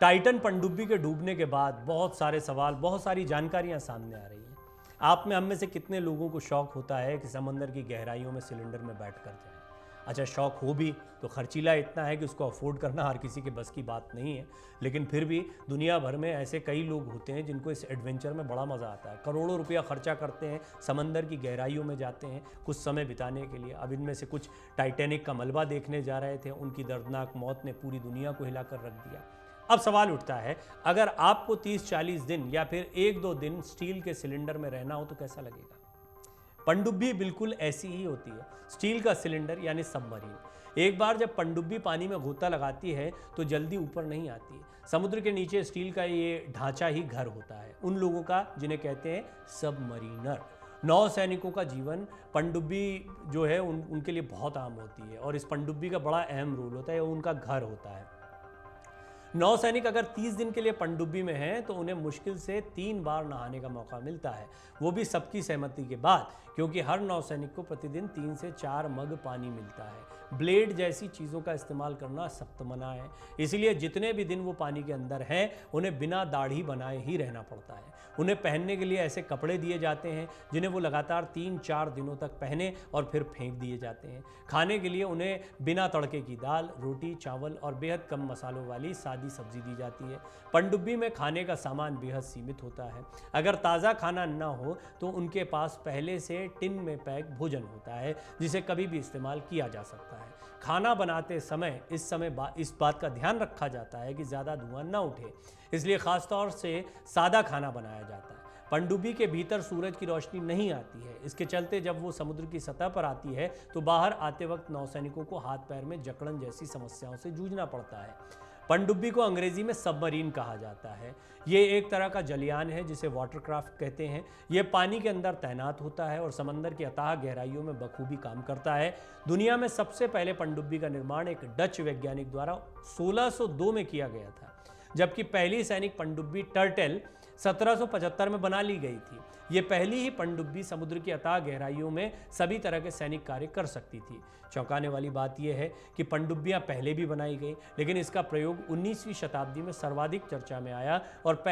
Titan पनडुब्बी के डूबने के बाद बहुत सारे सवाल, बहुत सारी जानकारियां सामने आ रही हैं। आप में हम में से कितने लोगों को शौक होता है कि समंदर की गहराइयों में सिलेंडर में बैठ कर जाएं? अच्छा, शौक हो भी तो खर्चीला इतना है कि उसको अफोर्ड करना हर किसी के बस की बात नहीं है। लेकिन फिर भी दुनिया भर में ऐसे कई लोग होते हैं जिनको इस एडवेंचर में बड़ा मज़ा आता है। करोड़ों रुपया खर्चा करते हैं, समंदर की गहराइयों में जाते हैं कुछ समय बिताने के लिए। अब इनमें से कुछ टाइटैनिक का मलबा देखने जा रहे थे, उनकी दर्दनाक मौत ने पूरी दुनिया को हिलाकर रख दिया। अब सवाल उठता है, अगर आपको 30-40 दिन या फिर 1-2 दिन स्टील के सिलेंडर में रहना हो तो कैसा लगेगा? पनडुब्बी बिल्कुल ऐसी ही होती है, स्टील का सिलेंडर यानी सबमरीन। एक बार जब पनडुब्बी पानी में गोता लगाती है तो जल्दी ऊपर नहीं आती। समुद्र के नीचे स्टील का ये ढांचा ही घर होता है उन लोगों का जिन्हें कहते हैं सबमरीनर। नौसैनिकों का जीवन पनडुब्बी जो है उनके लिए बहुत आम होती है और इस पनडुब्बी का बड़ा अहम रोल होता है, उनका घर होता है। नौसैनिक अगर 30 दिन के लिए पनडुब्बी में हैं तो उन्हें मुश्किल से 3 बार नहाने का मौका मिलता है, वो भी सबकी सहमति के बाद, क्योंकि हर नौसैनिक को प्रतिदिन 3 से 4 मग पानी मिलता है। ब्लेड जैसी चीज़ों का इस्तेमाल करना सख्त मना है, इसीलिए जितने भी दिन वो पानी के अंदर हैं उन्हें बिना दाढ़ी बनाए ही रहना पड़ता है। उन्हें पहनने के लिए ऐसे कपड़े दिए जाते हैं जिन्हें वो लगातार 3-4 दिनों तक पहने और फिर फेंक दिए जाते हैं। खाने के लिए उन्हें बिना तड़के की दाल, रोटी, चावल और बेहद कम मसालों वाली सादी सब्जी दी जाती है। पनडुब्बी में खाने का सामान बेहद सीमित होता है। अगर ताज़ा खाना न हो तो उनके पास पहले से टिन में पैक भोजन होता है जिसे कभी भी इस्तेमाल किया जा सकता है। खाना बनाते समय इस बात का ध्यान रखा जाता है कि ज़्यादा धुआं न उठे, इसलिए ख़ासतौर से सादा खाना बनाया जाता है। पनडुब्बी के भीतर सूरज की रोशनी नहीं आती है, इसके चलते जब वो समुद्र की सतह पर आती है तो बाहर आते वक्त नौसैनिकों को हाथ पैर में जकड़न जैसी समस्याओं से जूझना पड़ता है। पनडुब्बी को अंग्रेजी में सबमरीन कहा जाता है। ये एक तरह का जलयान है जिसे वाटरक्राफ्ट कहते हैं। ये पानी के अंदर तैनात होता है और समंदर की अथाह गहराइयों में बखूबी काम करता है। दुनिया में सबसे पहले पनडुब्बी का निर्माण एक डच वैज्ञानिक द्वारा 1602 में किया गया था, जबकि पहली सैनिक पनडुब्बी टर्टल 1775 में बना ली गई थी। ये पहली ही पनडुब्बी समुद्र की अथाह गहराइयों में सभी तरह के सैनिक कार्य कर सकती थी। चौंकाने वाली बात यह है कि पनडुब्बियां पहले भी बनाई गई, लेकिन इसका प्रयोग 19वीं शताब्दी में सर्वाधिक चर्चा में आया और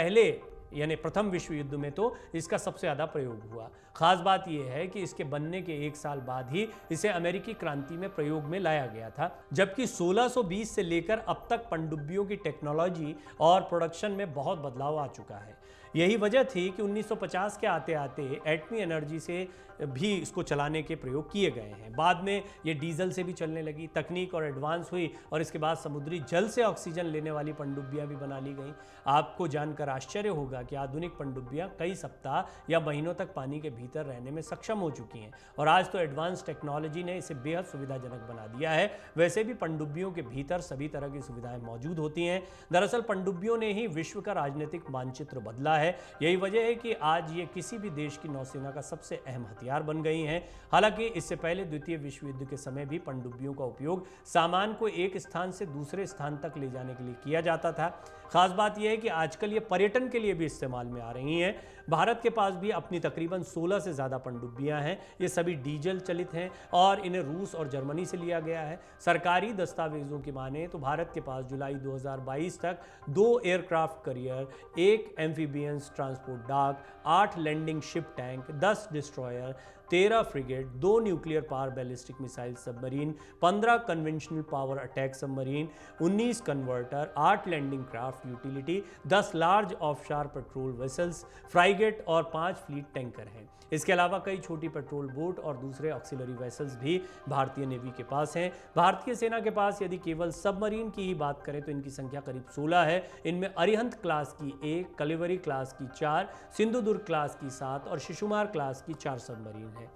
यानी प्रथम विश्व युद्ध में तो इसका सबसे ज़्यादा प्रयोग हुआ। खास बात यह है कि इसके बनने के 1 साल बाद ही इसे अमेरिकी क्रांति में प्रयोग में लाया गया था, जबकि 1620 से लेकर अब तक पनडुब्बियों की टेक्नोलॉजी और प्रोडक्शन में बहुत बदलाव आ चुका है। यही वजह थी कि 1950 के आते आते एटमी एनर्जी से भी इसको चलाने के प्रयोग किए गए हैं। बाद में ये डीजल से भी चलने लगी, तकनीक और एडवांस हुई और इसके बाद समुद्री जल से ऑक्सीजन लेने वाली पनडुब्बियां भी बना ली गई। आपको जानकर आश्चर्य होगा कि आधुनिक पनडुब्बियां कई सप्ताह या महीनों तक पानी के भीतर रहने में सक्षम हो चुकी हैं और आज तो एडवांस टेक्नोलॉजी ने इसे बेहद सुविधाजनक बना दिया है। वैसे भी पनडुब्बियों के भीतर सभी तरह की सुविधाएं मौजूद होती हैं। दरअसल पनडुब्बियों ने ही विश्व का राजनीतिक मानचित्र बदला है। यही वजह है कि आज ये किसी भी देश की नौसेना का सबसे अहम हथियार बन गई हैं। हालांकि इससे पहले द्वितीय विश्व युद्ध के समय भी पनडुब्बियों का उपयोग सामान को एक स्थान से दूसरे स्थान तक ले जाने के लिए किया जाता था। खास बात यह है कि आजकल ये पर्यटन के लिए भी इस्तेमाल में आ रही हैं। भारत के पास भी अपनी तकरीबन 16 से ज़्यादा पनडुब्बियां हैं। ये सभी डीजल चलित हैं और इन्हें रूस और जर्मनी से लिया गया है। सरकारी दस्तावेजों की माने तो भारत के पास जुलाई 2022 तक 2 aircraft carrier, 1 amphibians transport dock, 8 landing ship tank, 10 destroyer, 13 frigate, 2 nuclear power ballistic missile submarine, 15 conventional power attack submarine, 19 converter, 8 landing craft utility, 10 large offshore patrol vessels, frigate और 5 फ्लीट टैंकर हैं। इसके अलावा कई छोटी पेट्रोल बोट और दूसरे auxiliary vessels भी भारतीय नेवी के पास हैं। भारतीय सेना के पास यदि केवल सबमरीन की ही बात करें तो इनकी संख्या करीब 16 है। इनमें अरिहंत क्लास की 1, कलिवरी क्लास की 4, सिंधुदुर्ग क्लास की 7 और शिशुमार क्लास की 4 सबमरीन हैं।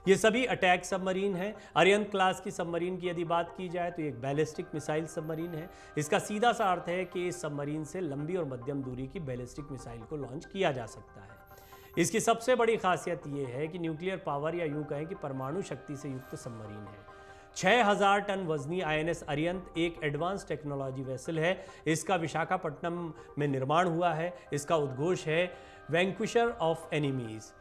ये सभी अटैक सबमरीन हैं। अरिहंत क्लास की सबमरीन की यदि बात की जाए तो ये एक बैलिस्टिक मिसाइल सबमरीन है। इसका सीधा सा अर्थ है कि इस सबमरीन से लंबी और मध्यम दूरी की बैलिस्टिक मिसाइल को लॉन्च किया जा सकता है। इसकी सबसे बड़ी खासियत ये है कि न्यूक्लियर पावर या यूं कहें कि परमाणु शक्ति से युक्त सबमरीन है। 6000 टन वजनी INS अरिहंत एक एडवांस टेक्नोलॉजी वेसल है। इसका विशाखापट्टनम में निर्माण हुआ है। इसका उद्घोष है वैंक्विशर ऑफ एनिमीज।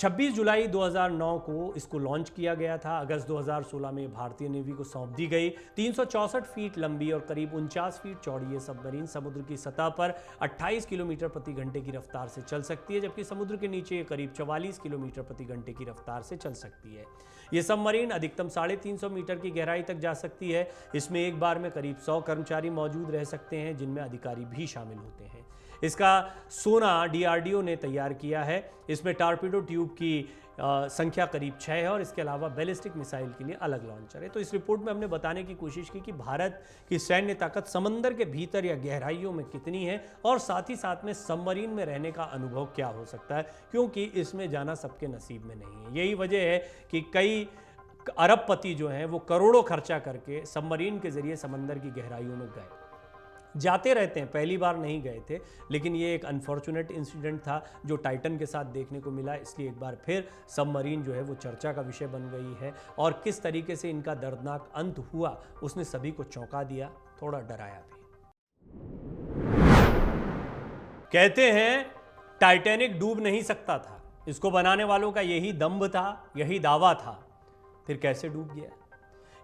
26 जुलाई 2009 को इसको लॉन्च किया गया था। अगस्त 2016 में भारतीय नेवी को सौंप दी गई। 364 फीट लंबी और करीब 49 फीट चौड़ी ये सबमरीन समुद्र की सतह पर 28 किलोमीटर प्रति घंटे की रफ्तार से चल सकती है, जबकि समुद्र के नीचे ये करीब 44 किलोमीटर प्रति घंटे की रफ्तार से चल सकती है। ये सबमरीन अधिकतम 350 मीटर की गहराई तक जा सकती है। इसमें एक बार में करीब 100 कर्मचारी मौजूद रह सकते हैं, जिनमें अधिकारी भी शामिल होते हैं। इसका सोना डीआरडीओ ने तैयार किया है। इसमें टॉर्पेडो ट्यूब की संख्या करीब 6 है और इसके अलावा बैलिस्टिक मिसाइल के लिए अलग लॉन्चर है। तो इस रिपोर्ट में हमने बताने की कोशिश की कि भारत की सैन्य ताकत समंदर के भीतर या गहराइयों में कितनी है और साथ ही साथ में सबमरीन में रहने का अनुभव क्या हो सकता है, क्योंकि इसमें जाना सबके नसीब में नहीं है। यही वजह है कि कई अरबपति जो हैं वो करोड़ों खर्चा करके सबमरीन के जरिए समंदर की गहराइयों में गए, जाते रहते हैं। पहली बार नहीं गए थे, लेकिन ये एक अनफॉर्चुनेट इंसिडेंट था जो टाइटन के साथ देखने को मिला। इसलिए एक बार फिर सबमरीन जो है वो चर्चा का विषय बन गई है और किस तरीके से इनका दर्दनाक अंत हुआ उसने सभी को चौंका दिया, थोड़ा डराया भी। कहते हैं टाइटैनिक डूब नहीं सकता था, इसको बनाने वालों का यही दम्भ था, यही दावा था। फिर कैसे डूब गया?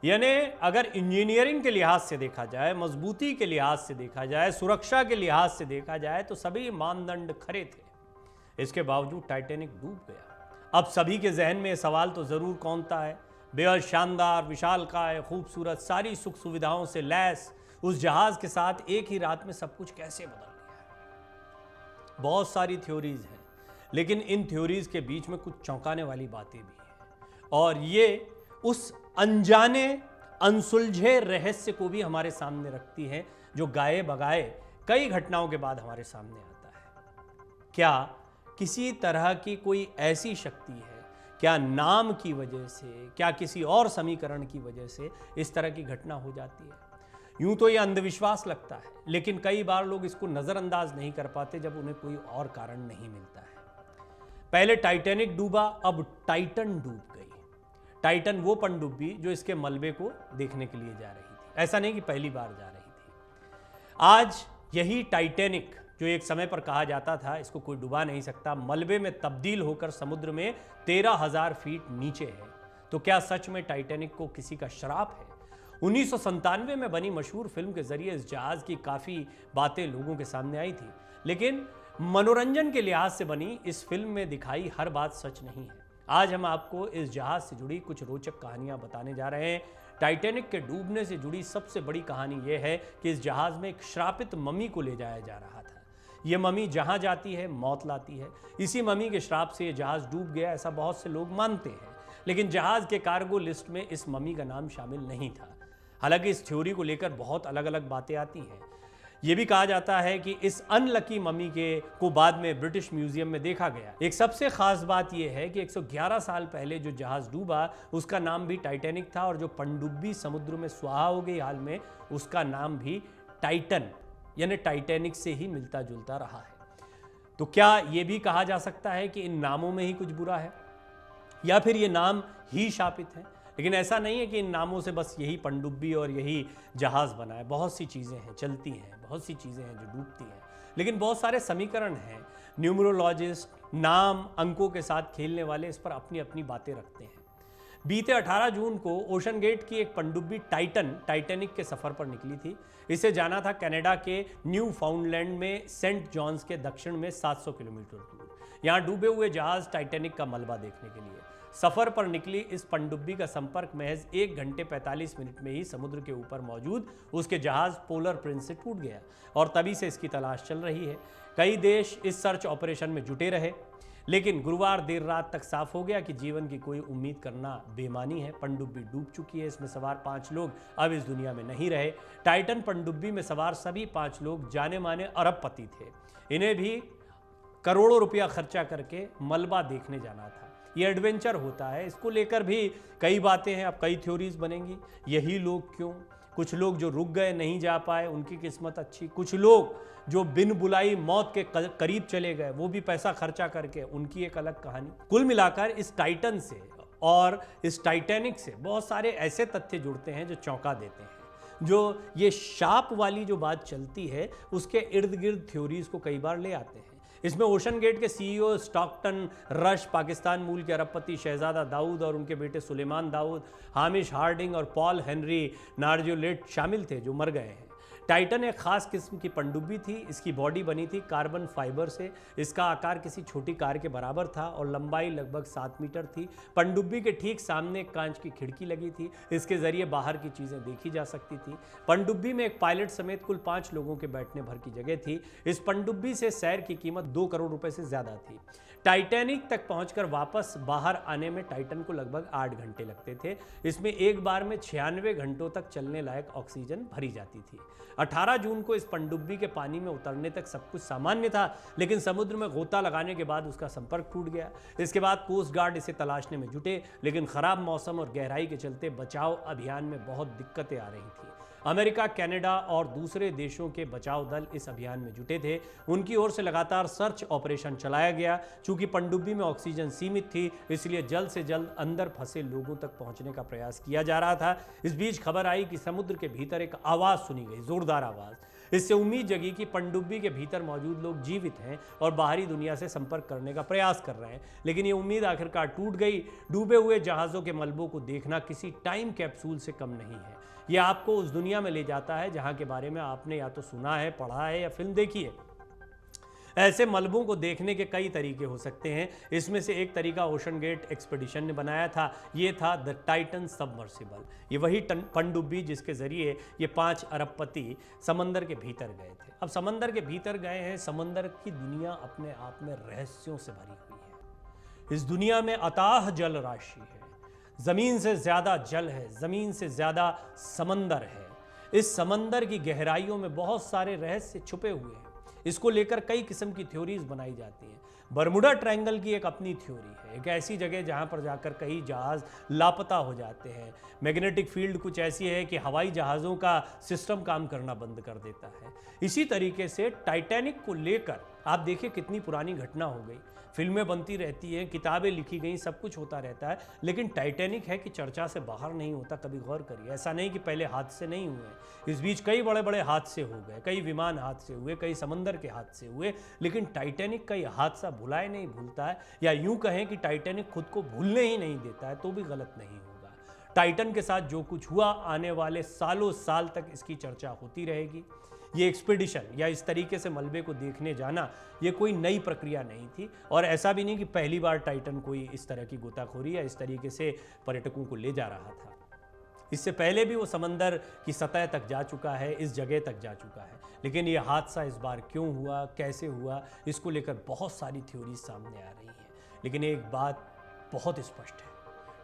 यानी अगर इंजीनियरिंग के लिहाज से देखा जाए, मजबूती के लिहाज से देखा जाए, सुरक्षा के लिहाज से देखा जाए तो सभी मानदंड खरे थे। इसके बावजूद टाइटैनिक डूब गया। अब सभी के जहन में सवाल तो जरूर कौंता है, बेहद शानदार, विशालकाय, खूबसूरत, सारी सुख सुविधाओं से लैस उस जहाज के साथ एक ही रात में सब कुछ कैसे बदल गया? बहुत सारी थ्योरीज हैं, लेकिन इन थ्योरीज के बीच में कुछ चौंकाने वाली बातें भी हैं और ये उस अनजाने अनसुलझे रहस्य को भी हमारे सामने रखती है जो गाए बगाए कई घटनाओं के बाद हमारे सामने आता है। क्या किसी तरह की कोई ऐसी शक्ति है, क्या नाम की वजह से, क्या किसी और समीकरण की वजह से इस तरह की घटना हो जाती है? यूं तो ये अंधविश्वास लगता है, लेकिन कई बार लोग इसको नजरअंदाज नहीं कर पाते जब उन्हें कोई और कारण नहीं मिलता है। पहले टाइटैनिक डूबा, अब टाइटन डूब गई। टाइटन वो पनडुब्बी जो इसके मलबे को देखने के लिए जा रही थी, ऐसा नहीं कि पहली बार जा रही थी। आज यही टाइटैनिक जो एक समय पर कहा जाता था इसको कोई डुबा नहीं सकता, मलबे में तब्दील होकर समुद्र में 13,000 फीट नीचे है। तो क्या सच में टाइटैनिक को किसी का श्राप है? 1997 में बनी मशहूर फिल्म के जरिए इस जहाज की काफी बातें लोगों के सामने आई थी, लेकिन मनोरंजन के लिहाज से बनी इस फिल्म में दिखाई हर बात सच नहीं है। आज हम आपको इस जहाज से जुड़ी कुछ रोचक कहानियां बताने जा रहे हैं। टाइटैनिक के डूबने से जुड़ी सबसे बड़ी कहानी यह है कि इस जहाज में एक श्रापित मम्मी को ले जाया जा रहा था। यह मम्मी जहां जाती है मौत लाती है। इसी मम्मी के श्राप से यह जहाज डूब गया, ऐसा बहुत से लोग मानते हैं, लेकिन जहाज के कार्गो लिस्ट में इस मम्मी का नाम शामिल नहीं था। हालांकि इस थ्योरी को लेकर बहुत अलग अलग बातें आती हैं। यह भी कहा जाता है कि इस अनलकी मम्मी को बाद में ब्रिटिश म्यूजियम में देखा गया। एक सबसे खास बात यह है कि 111 साल पहले जो जहाज डूबा उसका नाम भी टाइटैनिक था और जो पनडुब्बी समुद्र में स्वाहा हो गई हाल में उसका नाम भी टाइटन यानी टाइटैनिक से ही मिलता जुलता रहा है। तो क्या यह भी कहा जा सकता है कि इन नामों में ही कुछ बुरा है या फिर ये नाम ही शापित है? लेकिन ऐसा नहीं है कि इन नामों से बस यही पनडुब्बी और यही जहाज बना है। बहुत सी चीज़ें हैं चलती हैं, बहुत सी चीज़ें हैं जो डूबती हैं, लेकिन बहुत सारे समीकरण हैं। न्यूमरोलॉजिस्ट नाम अंकों के साथ खेलने वाले इस पर अपनी अपनी बातें रखते हैं। बीते 18 जून को ओशन गेट की एक पनडुब्बी टाइटैनिक के सफ़र पर निकली थी। इसे जाना था कनाडा के न्यू फाउंडलैंड में सेंट जॉन्स के दक्षिण में 700 किलोमीटर दूर। यहाँ डूबे हुए जहाज टाइटैनिक का मलबा देखने के लिए सफर पर निकली इस पनडुब्बी का संपर्क महज 1 घंटे 45 मिनट में ही समुद्र के ऊपर मौजूद उसके जहाज पोलर प्रिंस से टूट गया और तभी से इसकी तलाश चल रही है। कई देश इस सर्च ऑपरेशन में जुटे रहे, लेकिन गुरुवार देर रात तक साफ हो गया कि जीवन की कोई उम्मीद करना बेमानी है। पनडुब्बी डूब चुकी है। इसमें सवार 5 लोग अब इस दुनिया में नहीं रहे। टाइटन पनडुब्बी में सवार सभी 5 लोग जाने माने अरबपति थे। इन्हें भी करोड़ों रुपया खर्चा करके मलबा देखने जाना था। ये एडवेंचर होता है, इसको लेकर भी कई बातें हैं। अब कई थ्योरीज बनेंगी। यही लोग क्यों? कुछ लोग जो रुक गए नहीं जा पाए उनकी किस्मत अच्छी, कुछ लोग जो बिन बुलाई मौत के करीब चले गए वो भी पैसा खर्चा करके, उनकी एक अलग कहानी। कुल मिलाकर इस टाइटन से और इस टाइटैनिक से बहुत सारे ऐसे तथ्य जुड़ते हैं जो चौंका देते हैं। जो ये शाप वाली जो बात चलती है उसके इर्द गिर्द थ्योरीज को कई बार ले आते हैं। इसमें ओशन गेट के सीईओ स्टॉकटन रश, पाकिस्तान मूल के अरबपति शहजादा दाऊद और उनके बेटे सुलेमान दाऊद, हामिश हार्डिंग और पॉल हेनरी नार्जुलेट शामिल थे जो मर गए हैं। टाइटन एक खास किस्म की पनडुब्बी थी। इसकी बॉडी बनी थी कार्बन फाइबर से। इसका आकार किसी छोटी कार के बराबर था और लंबाई लगभग 7 मीटर थी। पनडुब्बी के ठीक सामने एक कांच की खिड़की लगी थी। इसके जरिए बाहर की चीजें देखी जा सकती थी। पनडुब्बी में एक पायलट समेत कुल 5 लोगों के बैठने भर की जगह थी। इस पनडुब्बी से सैर की कीमत 2 करोड़ रुपए से ज्यादा थी। टाइटैनिक तक पहुंचकर वापस बाहर आने में टाइटन को लगभग 8 घंटे लगते थे। इसमें एक बार में 96 घंटों तक चलने लायक ऑक्सीजन भरी जाती थी। 18 जून को इस पनडुब्बी के पानी में उतरने तक सब कुछ सामान्य था, लेकिन समुद्र में गोता लगाने के बाद उसका संपर्क टूट गया। इसके बाद कोस्ट गार्ड इसे तलाशने में जुटे, लेकिन खराब मौसम और गहराई के चलते बचाव अभियान में बहुत दिक्कतें आ रही थी। अमेरिका, कनाडा और दूसरे देशों के बचाव दल इस अभियान में जुटे थे। उनकी ओर से लगातार सर्च ऑपरेशन चलाया गया। चूंकि पनडुब्बी में ऑक्सीजन सीमित थी, इसलिए जल्द से जल्द अंदर फंसे लोगों तक पहुंचने का प्रयास किया जा रहा था। इस बीच खबर आई कि समुद्र के भीतर एक आवाज सुनी गई, जोरदार आवाज। इससे उम्मीद जगी कि पनडुब्बी के भीतर मौजूद लोग जीवित हैं और बाहरी दुनिया से संपर्क करने का प्रयास कर रहे हैं। लेकिन ये उम्मीद आखिरकार टूट गई। डूबे हुए जहाज़ों के मलबों को देखना किसी टाइम कैप्सूल से कम नहीं है। यह आपको उस दुनिया में ले जाता है जहां के बारे में आपने या तो सुना है, पढ़ा है या फिल्म देखी है। ऐसे मलबों को देखने के कई तरीके हो सकते हैं। इसमें से एक तरीका ओशन गेट एक्सपेडिशन ने बनाया था। ये था द टाइटन सबमर्सिबल। ये वही पनडुब्बी जिसके जरिए ये 5 अरबपति समंदर के भीतर गए थे। अब समंदर के भीतर गए हैं। समंदर की दुनिया अपने आप में रहस्यों से भरी हुई है। इस दुनिया में अथाह जल राशि है। जमीन से ज्यादा जल है, जमीन से ज्यादा समंदर है। इस समंदर की गहराइयों में बहुत सारे रहस्य छुपे हुए हैं। इसको लेकर कई किस्म की थ्योरीज बनाई जाती हैं। बरमुडा ट्रायंगल की एक अपनी थ्योरी है। एक ऐसी जगह जहां पर जाकर कई जहाज लापता हो जाते हैं। मैग्नेटिक फील्ड कुछ ऐसी है कि हवाई जहाज़ों का सिस्टम काम करना बंद कर देता है। इसी तरीके से टाइटैनिक को लेकर आप देखिए कितनी पुरानी घटना हो गई। फिल्में बनती रहती हैं, किताबें लिखी गई, सब कुछ होता रहता है, लेकिन टाइटैनिक है कि चर्चा से बाहर नहीं होता। कभी गौर करिए, ऐसा नहीं कि पहले हादसे नहीं हुए। इस बीच कई बड़े बड़े हादसे हो गए, कई विमान हादसे हुए, कई समंदर के हादसे हुए, लेकिन टाइटैनिक का यह हादसा भुलाए नहीं भूलता है, या यूं कहें कि टाइटैनिक खुद को भूलने ही नहीं देता है, तो भी गलत नहीं होगा। टाइटन के साथ जो कुछ हुआ, आने वाले सालों साल तक इसकी चर्चा होती रहेगी। ये एक्सपीडिशन या इस तरीके से मलबे को देखने जाना, ये कोई नई प्रक्रिया नहीं थी, और ऐसा भी नहीं कि पहली बार टाइटन कोई इस तरह की गोताखोरी या इस तरीके से पर्यटकों को ले जा रहा था। इससे पहले भी वो समंदर की सतह तक जा चुका है, इस जगह तक जा चुका है। लेकिन ये हादसा इस बार क्यों हुआ, कैसे हुआ, इसको लेकर बहुत सारी थ्योरीज सामने आ रही हैं। लेकिन एक बात बहुत स्पष्ट है,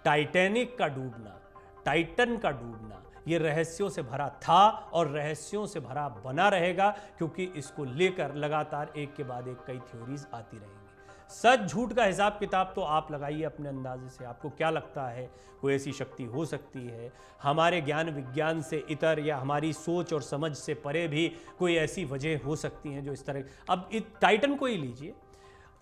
टाइटैनिक का डूबना, टाइटन का डूबना, ये रहस्यों से भरा था और रहस्यों से भरा बना रहेगा, क्योंकि इसको लेकर लगातार एक के बाद एक कई थ्योरीज आती रहेंगी। सच झूठ का हिसाब किताब तो आप लगाइए अपने अंदाजे से। आपको क्या लगता है, कोई ऐसी शक्ति हो सकती है हमारे ज्ञान विज्ञान से इतर, या हमारी सोच और समझ से परे भी कोई ऐसी वजह हो सकती हैं जो इस तरह। अब टाइटन को ही लीजिए,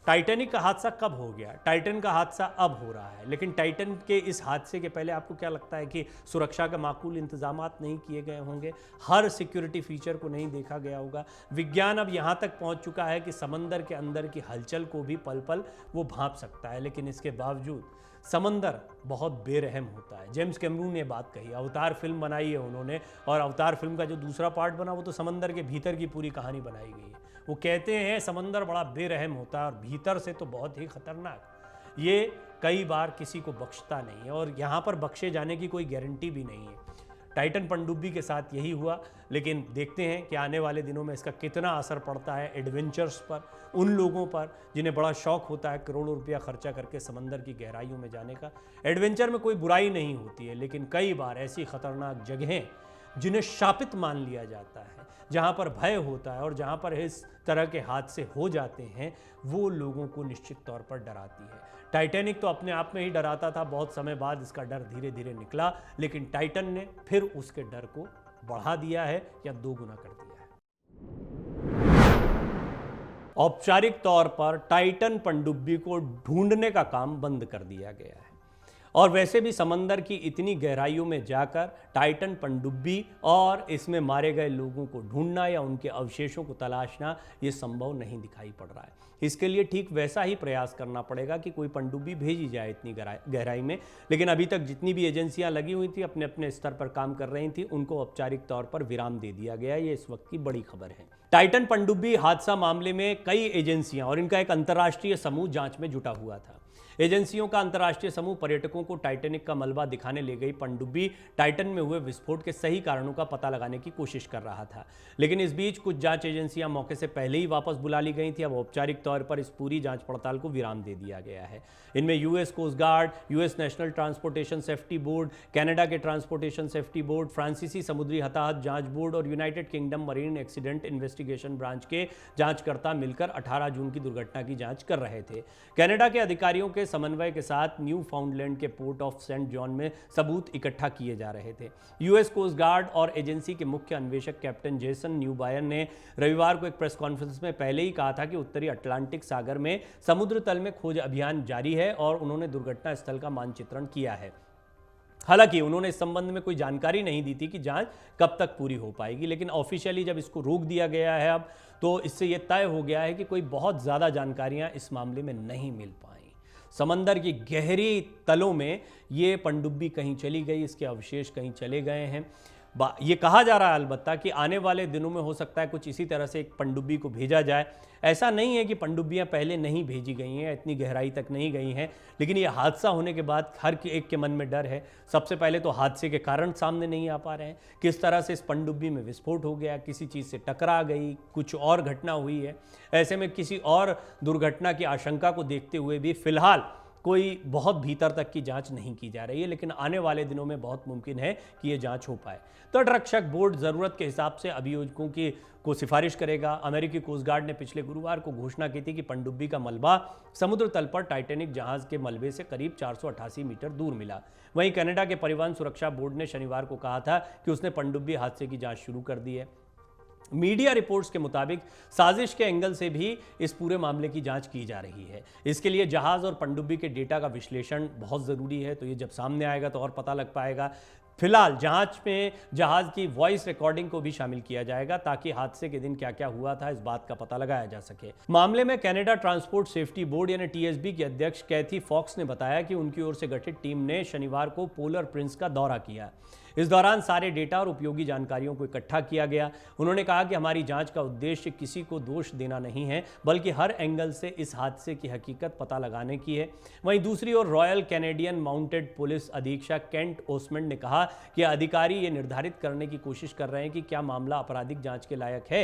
टाइटैनिक का हादसा कब हो गया, टाइटन का हादसा अब हो रहा है, लेकिन टाइटन के इस हादसे के पहले आपको क्या लगता है कि सुरक्षा का माकूल इंतजामात नहीं किए गए होंगे, हर सिक्योरिटी फीचर को नहीं देखा गया होगा। विज्ञान अब यहाँ तक पहुँच चुका है कि समंदर के अंदर की हलचल को भी पल पल वो भांप सकता है, लेकिन इसके बावजूद समंदर बहुत बेरहम होता है। जेम्स कैमरून ने बात कही, अवतार फिल्म बनाई है उन्होंने, और अवतार फिल्म का जो दूसरा पार्ट बना वो तो समंदर के भीतर की पूरी कहानी बनाई गई है। वो कहते हैं समंदर बड़ा बेरहम होता है और भीतर से तो बहुत ही खतरनाक। ये कई बार किसी को बख्शता नहीं है, और यहाँ पर बख्शे जाने की कोई गारंटी भी नहीं है। टाइटन पनडुब्बी के साथ यही हुआ, लेकिन देखते हैं कि आने वाले दिनों में इसका कितना असर पड़ता है एडवेंचर्स पर, उन लोगों पर जिन्हें बड़ा शौक होता है करोड़ों रुपया खर्चा करके समंदर की गहराइयों में जाने का। एडवेंचर में कोई बुराई नहीं होती है, लेकिन कई बार ऐसी खतरनाक जगहें जिन्हें शापित मान लिया जाता है, जहाँ पर भय होता है और जहाँ पर इस तरह के हादसे हो जाते हैं, वो लोगों को निश्चित तौर पर डराती है। टाइटैनिक तो अपने आप में ही डराता था, बहुत समय बाद इसका डर धीरे धीरे निकला, लेकिन टाइटन ने फिर उसके डर को बढ़ा दिया है या 2 गुना कर दिया है। औपचारिक तौर पर टाइटन पनडुब्बी को ढूंढने का काम बंद कर दिया गया है। और वैसे भी समंदर की इतनी गहराइयों में जाकर टाइटन पनडुब्बी और इसमें मारे गए लोगों को ढूंढना या उनके अवशेषों को तलाशना ये संभव नहीं दिखाई पड़ रहा है। इसके लिए ठीक वैसा ही प्रयास करना पड़ेगा कि कोई पनडुब्बी भेजी जाए इतनी गहराई में। लेकिन अभी तक जितनी भी एजेंसियां लगी हुई थी, अपने अपने स्तर पर काम कर रही थी, उनको औपचारिक तौर पर विराम दे दिया गया। ये इस वक्त की बड़ी खबर है। टाइटन पनडुब्बी हादसा मामले में कई एजेंसियां और इनका एक अंतर्राष्ट्रीय समूह जांच में जुटा हुआ था। एजेंसियों का अंतर्राष्ट्रीय समूह पर्यटकों को टाइटैनिक का मलबा दिखाने ले गई पनडुब्बी टाइटन में हुए विस्फोट के सही कारणों का पता लगाने की कोशिश कर रहा था। लेकिन इस बीच कुछ जांच एजेंसियां मौके से पहले ही वापस बुला ली गई थी। अब औपचारिक तौर पर इस पूरी जांच पड़ताल को विराम दे दिया गया है। इनमें US Coast Guard, US National Transportation Safety Board, Canada के ट्रांसपोर्टेशन सेफ्टी बोर्ड, फ्रांसीसी समुद्री हताहत जांच बोर्ड और United Kingdom Marine Accident Investigation Branch के जांचकर्ता मिलकर 18 जून की दुर्घटना की जांच कर रहे थे। कनाडा के अधिकारियों के समन्वय के साथ न्यू फाउंडलैंड के पोर्ट ऑफ सेंट जॉन में सबूत इकट्ठा किए जा रहे थे। यूएस कोस्ट गार्ड और एजेंसी के मुख्य अन्वेषक कैप्टन जेसन न्यूबायर ने रविवार को एक प्रेस कॉन्फ्रेंस में पहले ही कहा था कि उत्तरी अटलांटिक सागर में समुद्र तल में खोज अभियान जारी है और उन्होंने दुर्घटना स्थल का मानचित्रण किया है। हालांकि उन्होंने इस संबंध में कोई जानकारी नहीं दी थी कि जांच कब तक पूरी हो पाएगी, लेकिन ऑफिशियली जब इसको रोक दिया गया है अब, तो इससे यह तय हो गया है कि कोई बहुत ज़्यादा जानकारियां इस मामले में नहीं मिल पाई। समंदर की गहरी तलों में ये पनडुब्बी कहीं चली गई, इसके अवशेष कहीं चले गए हैं। ये कहा जा रहा है अलबत्ता कि आने वाले दिनों में हो सकता है कुछ इसी तरह से एक पनडुब्बी को भेजा जाए। ऐसा नहीं है कि पनडुब्बियां पहले नहीं भेजी गई हैं, इतनी गहराई तक नहीं गई हैं, लेकिन ये हादसा होने के बाद हर एक के मन में डर है। सबसे पहले तो हादसे के कारण सामने नहीं आ पा रहे हैं, किस तरह से इस पनडुब्बी में विस्फोट हो गया, किसी चीज़ से टकरा गई, कुछ और घटना हुई है। ऐसे में किसी और दुर्घटना की आशंका को देखते हुए भी फिलहाल कोई बहुत भीतर तक की जांच नहीं की जा रही है, लेकिन आने वाले दिनों में बहुत मुमकिन है कि ये जांच हो पाए। तटरक्षक बोर्ड ज़रूरत के हिसाब से अभियोजकों को सिफारिश करेगा। अमेरिकी कोस्ट गार्ड ने पिछले गुरुवार को घोषणा की थी कि पनडुब्बी का मलबा समुद्र तल पर टाइटैनिक जहाज के मलबे से करीब 488 मीटर दूर मिला। वहीं कनाडा के परिवहन सुरक्षा बोर्ड ने शनिवार को कहा था कि उसने पनडुब्बी हादसे की जांच शुरू कर दी है। मीडिया रिपोर्ट्स के मुताबिक साजिश के एंगल से भी इस पूरे मामले की जांच की जा रही है। इसके लिए जहाज और पनडुब्बी के डेटा का विश्लेषण बहुत ज़रूरी है, तो ये जब सामने आएगा तो और पता लग पाएगा। फिलहाल जांच में जहाज की वॉइस रिकॉर्डिंग को भी शामिल किया जाएगा ताकि हादसे के दिन क्या क्या हुआ था इस बात का पता लगाया जा सके। मामले में कनाडा ट्रांसपोर्ट सेफ्टी बोर्ड यानी टीएसबी की अध्यक्ष कैथी फॉक्स ने बताया कि उनकी ओर से गठित टीम ने शनिवार को पोलर प्रिंस का दौरा किया। इस दौरान सारे डेटा और उपयोगी जानकारियों को इकट्ठा किया गया। उन्होंने कहा कि हमारी जांच का उद्देश्य किसी को दोष देना नहीं है, बल्कि हर एंगल से इस हादसे की हकीकत पता लगाने की है। वहीं दूसरी ओर रॉयल कैनेडियन माउंटेड पुलिस अधीक्षक केंट ओसमंड ने कहा कि अधिकारी ये निर्धारित करने की कोशिश कर रहे हैं कि क्या मामला आपराधिक जांच के लायक है।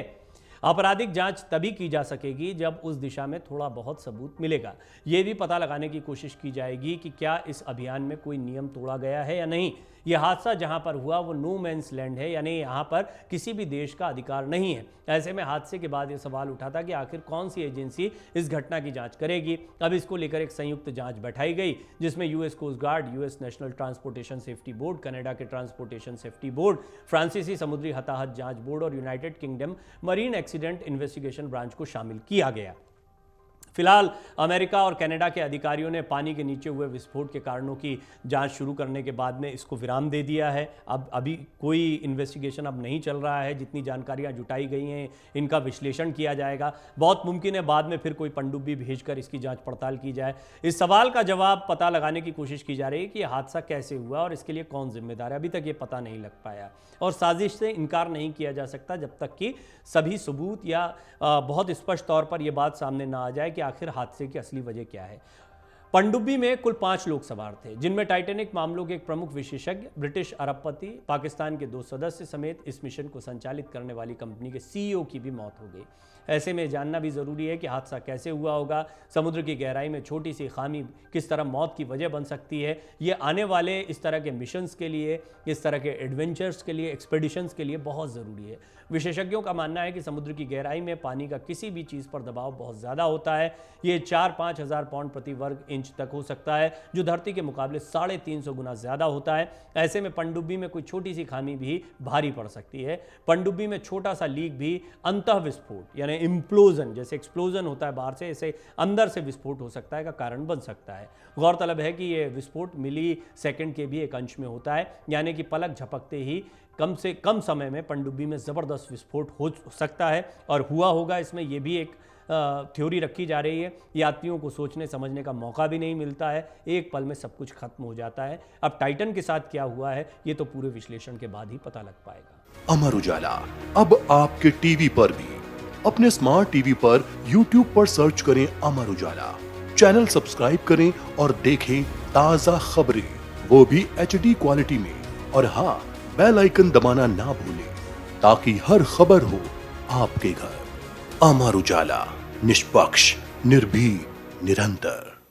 आपराधिक जांच तभी की जा सकेगी जब उस दिशा में थोड़ा बहुत सबूत मिलेगा। ये भी पता लगाने की कोशिश की जाएगी कि क्या इस अभियान में कोई नियम तोड़ा गया है या नहीं। यह हादसा जहां पर हुआ वो नो मैंस लैंड है, यानी यहां पर किसी भी देश का अधिकार नहीं है। ऐसे में हादसे के बाद यह सवाल उठा था कि आखिर कौन सी एजेंसी इस घटना की जांच करेगी। अब इसको लेकर एक संयुक्त जांच बैठाई गई जिसमें US Coast Guard, US National Transportation Safety Board, Canada के ट्रांसपोर्टेशन सेफ्टी बोर्ड, फ्रांसीसी समुद्री हताहत जांच बोर्ड और United Kingdom Marine Accident Investigation Branch को शामिल किया गया। फिलहाल अमेरिका और कनाडा के अधिकारियों ने पानी के नीचे हुए विस्फोट के कारणों की जांच शुरू करने के बाद में इसको विराम दे दिया है। अब अभी कोई इन्वेस्टिगेशन अब नहीं चल रहा है। जितनी जानकारियां जुटाई गई हैं इनका विश्लेषण किया जाएगा। बहुत मुमकिन है बाद में फिर कोई पनडुब्बी भेजकर इसकी जांच पड़ताल की जाए। इस सवाल का जवाब पता लगाने की कोशिश की जा रही है कि यह हादसा कैसे हुआ और इसके लिए कौन जिम्मेदार है। अभी तक ये पता नहीं लग पाया और साजिश से इनकार नहीं किया जा सकता जब तक कि सभी सबूत या बहुत स्पष्ट तौर पर यह बात सामने ना आ जाए कि आखिर हादसे की असली वजह क्या है। पनडुब्बी में कुल 5 लोग सवार थे, जिनमें टाइटैनिक मामलों के एक प्रमुख विशेषज्ञ, ब्रिटिश अरबपति, पाकिस्तान के 2 सदस्य समेत इस मिशन को संचालित करने वाली कंपनी के सीईओ की भी मौत हो गई। ऐसे में जानना भी जरूरी है कि हादसा कैसे हुआ होगा। समुद्र की गहराई में छोटी सी खामी किस तरह मौत की वजह बन सकती है। ये आने वाले इस तरह के मिशंस के लिए, इस तरह के एडवेंचर्स के लिए, एक्सपेडिशंस के लिए बहुत ज़रूरी है। विशेषज्ञों का मानना है कि समुद्र की गहराई में पानी का किसी भी चीज़ पर दबाव बहुत ज़्यादा होता है। ये 4-5 हज़ार पाउंड प्रति वर्ग इंच तक हो सकता है, जो धरती के मुकाबले 350 गुना ज़्यादा होता है। ऐसे में पनडुब्बी में कोई छोटी सी खामी भी भारी पड़ सकती है। पनडुब्बी में छोटा सा लीक भी अंतः विस्फोट यानी इम्प्लोजन, जैसे एक्सप्लोजन होता है बाहर से अंदर से विस्फोट हो सकता है का कारण बन सकता है। गौरतलब है कि यह विस्फोट मिली सेकेंड के भी एक अंश में होता है, यानी कि पलक झपकते ही कम से कम समय में पनडुब्बी में ज़बरदस्त विस्फोट हो सकता है और हुआ होगा। इसमें यह भी एक थ्योरी रखी जा रही है। यात्रियों को सोचने समझने का मौका भी नहीं मिलता है, एक पल में सब कुछ खत्म हो जाता है। अब टाइटन के साथ क्या हुआ है ये तो पूरे विश्लेषण के बाद ही पता लग पाएगा। अमर उजाला अब आपके टीवी पर भी। अपने स्मार्ट टीवी पर YouTube पर सर्च करें अमर उजाला, चैनल सब्सक्राइब करें और देखें ताजा खबरें, वो भी HD क्वालिटी में। और हाँ, बेल आइकन दबाना ना भूलें ताकि हर खबर हो आपके घर। अमर उजाला, निष्पक्ष, निर्भीक, निरंतर।